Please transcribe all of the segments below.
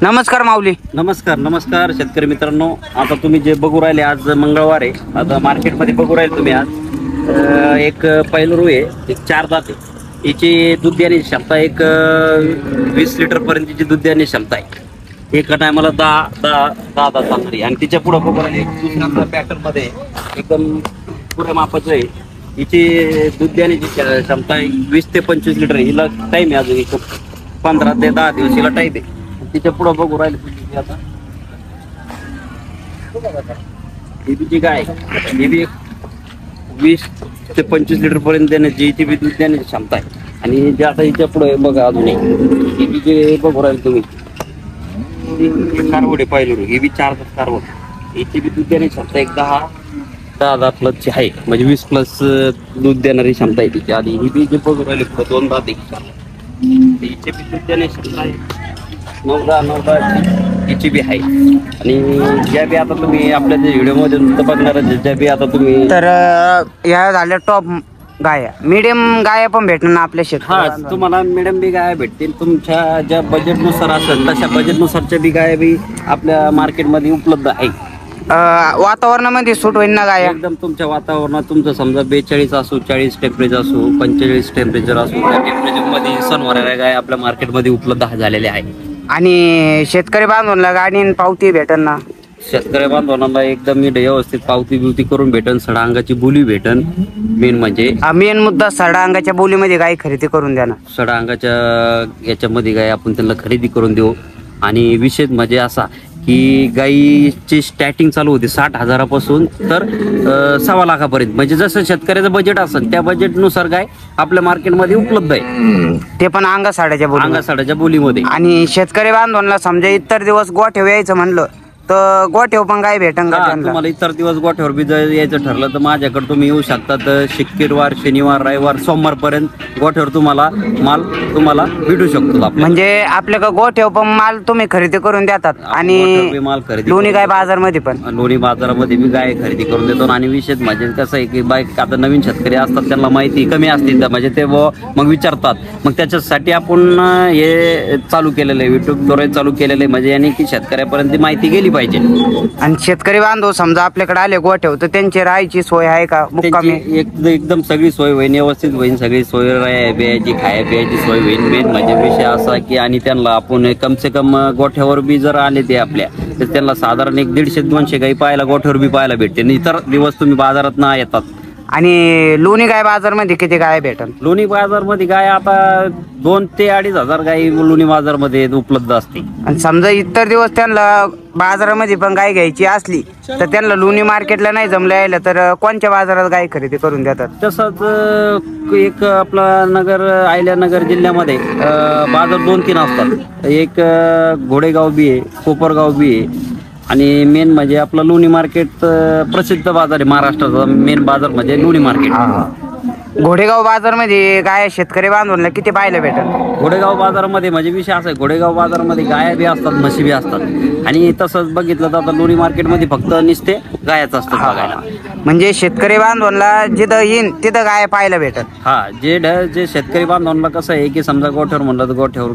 नमस्कार माऊली. नमस्कार नमस्कार शेतकरी मित्रांनो. आता तुम्ही जे बघू राहिले, आज मंगळवार आहे. आता मार्केटमध्ये बघू राहिले तुम्ही आज एक पैलरू आहे, एक 4 दात आहे. हिची दूध देण्याची क्षमता एक 20 लिटर पर्यंतची दूध देण्याची क्षमता आहे. एका टायमाला 10 तासांसाठी. आणि तिच्या पुढे बघू राहिले दुसऱ्या पॅटर्न मध्ये एकदम पुऱ्या मापाचं आहे. हिची दूध देण्याची क्षमता आहे 20 ते 25 लिटर. हिला टाइम आहे अजून एक 15 ते 10 दिवस हिला टाइम आहे. तिच्या पुढे बघू राहिले आता जी गाय ही बी 20 ते 25 लिटर पर्यंत देण्याची हिची बी दूध देण्याची क्षमता आहे. आणि जे आता हिच्या पुढे बघा अजून ही बी जे बघू राहिले तुम्ही कारवडे पाहिलं, ही बी 4 दात कारवड. हिची बी दूध देण्याची क्षमता एक 10 प्लसची आहे, म्हणजे 20 प्लस दूध देणारी क्षमता आहे तिची. आणि ही बी जे बघू राहिले 2 दात हिची बी दूध देण्याची क्षमता आहे 9 हिची बी आहे. आणि ज्या बी आता तुम्ही आपल्या व्हिडिओ मध्ये बघणार ज्या बी आता तुम्ही तर या झाल्या टॉप गाया, मीडियम गाया पण भेटणार ना आपल्या शेतात. हा, तुम्हाला मिडियम बी गाया भेटतील. तुमच्या ज्या बजेटनुसार असेल तशा बजेटनुसारच्या बी गाया बी आपल्या मार्केटमध्ये उपलब्ध आहे. वातावरणामध्ये सूट होईल ना गाया? एकदम तुमच्या वातावरणात तुमचं समजा 42 असो, 40 टेम्परेचर असो, 45 टेम्परेचर असो, त्या टेम्परेचर मध्ये सणवाऱ्या गाय आपल्या मार्केटमध्ये उपलब्ध झालेल्या आहे. आणि शेतकरी बांधवांना गाडी पावती भेटन ना? शेतकरी बांधवांना एकदम व्यवस्थित पावती बिवती करून भेटन, सडा अंगाची बोली भेटन. मेन म्हणजे मेन मुद्दा सडा अंगाच्या बोलीमध्ये गाय खरेदी करून द्या ना. सडा अंगाच्या याच्यामध्ये गाय आपण त्यांना खरेदी करून देऊ. आणि विशेष म्हणजे असा की गायीची स्टार्टिंग चालू होते 60,000पासून तर 1.25 लाखापर्यंत. म्हणजे जसं शेतकऱ्याचं बजेट असेल त्या बजेटनुसार गाय आपल्या मार्केटमध्ये उपलब्ध आहे, ते पण अंगासाड्याच्या बोलीमध्ये. आणि शेतकरी बांधवांना समजा इतर दिवस गोठ्यावर यायचं म्हणलं तर गोठ्यावर पण गाय भेटन का? तुम्हाला इतर दिवस गोठ्यावर बी जर यायचं ठरलं तर माझ्याकडे तुम्ही येऊ शकता. तर शुक्रवार, शनिवार, रविवार, सोमवार पर्यंत गोठ्यावर माल तुम्हाला भेटू शकतो. म्हणजे आपल्याकडे गोठ्यावर पण माल तुम्ही खरेदी करून देतात. आणि माल खरेदी लोणी गाय बाजारमध्ये पण लोणी बाजारामध्ये मी गाय खरेदी करून देतो. आणि विशेष म्हणजे कसं आहे की बाईक आता नवीन शेतकरी असतात त्यांना माहिती कमी असते, म्हणजे ते मग विचारतात. मग त्याच्यासाठी आपण हे चालू केलेलं आहे, युट्यूबद्वारे चालू केलेलं आहे. म्हणजे याने की शेतकऱ्यापर्यंत माहिती गेली पाहिजे. आणि शेतकरी बांधव समजा आपल्याकडे आले गोठ्यावर तर त्यांची राहायची सोय आहे का? मुक्कामी एकदम सगळी सोय होईल, व्यवस्थित होईल. सगळी सोय बियाची, खाया प्यायची सोय होईल. मेन म्हणजे विषय असा की आणि त्यांना आपण कम से कम गोठ्यावर बी जर आले ते आपल्या तर त्यांना साधारण 150-200 गाई पाहायला गोठ्यावर बी पाहायला भेटते. इतर दिवस तुम्ही बाजारात ना येतात. आणि लोणी गाय बाजारमध्ये किती गाय भेटल? लोणी बाजारमध्ये गाय आता 2,000 ते 2,500 गाई लोणी बाजारमध्ये उपलब्ध असते. आणि समजा इतर दिवस त्यांना बाजारामध्ये पण गाय घ्यायची असली तर त्यांना लोणी मार्केटला नाही जमलं यायला तर कोणत्या बाजारात गाय खरेदी करून देतात? तसंच एक आपला अहिल्यानगर जिल्ह्यामध्ये बाजार 2-3 असतात. एक घोडेगाव बी आहे, कोपरगाव बी आहे. आणि मेन म्हणजे आपलं लोणी मार्केट प्रसिद्ध बाजार आहे महाराष्ट्राचा. मेन बाजार म्हणजे लोणी मार्केट. घोडेगाव बाजारमध्ये गाय शेतकरी बांधवांना किती पाहायला भेटल? घोडेगाव बाजारामध्ये म्हणजे विषय असा आहे, घोडेगाव बाजारामध्ये गाया बी असतात, म्हशी बी असतात. आणि तसंच बघितलं तर आता लोणी मार्केटमध्ये फक्त नुसते गायाच असतात बघायला. म्हणजे शेतकरी बांधवांना जिथं येईन तिथं गाय पाहायला भेटत. हा, जे शेतकरी बांधवांना कसं आहे की समजा गोठ्यावर म्हणलं तर गोठ्यावर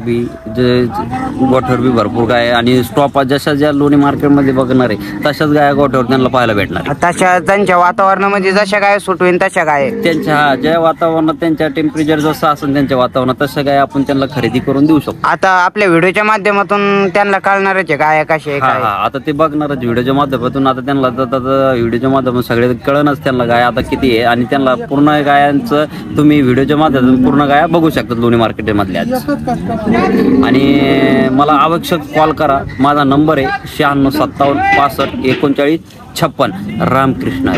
बी भरपूर गाय. आणि स्टॉप जशा ज्या लोणी मार्केटमध्ये बघणार आहे तशाच गाया गोठ्यावर त्यांना पाहायला भेटणार. तशा त्यांच्या वातावरणामध्ये जशा गाय सूट होईल तशा गाय त्यांच्या ज्या वातावरणात त्यांच्या टेम्परेचर जसं असेल त्यांच्या वातावरणात तशा गाय आपण त्यांना खरेदी करून देऊ शकतो. आता आपल्या व्हिडिओच्या माध्यमातून त्यांना कळणारच आहे गाय कशी आहे. आता ते बघणारच व्हिडिओच्या माध्यमातून. आता त्यांना व्हिडिओच्या माध्यमातून सगळे कळणच त्यांना गाय आता किती आहे. आणि त्यांना पूर्ण गायांचं तुम्ही व्हिडिओच्या माध्यमातून पूर्ण गाया बघू शकतात लोणी मार्केटमधल्या. आणि मला आवश्यक कॉल करा. माझा नंबर आहे 96 57 65 39 56. रामकृष्ण.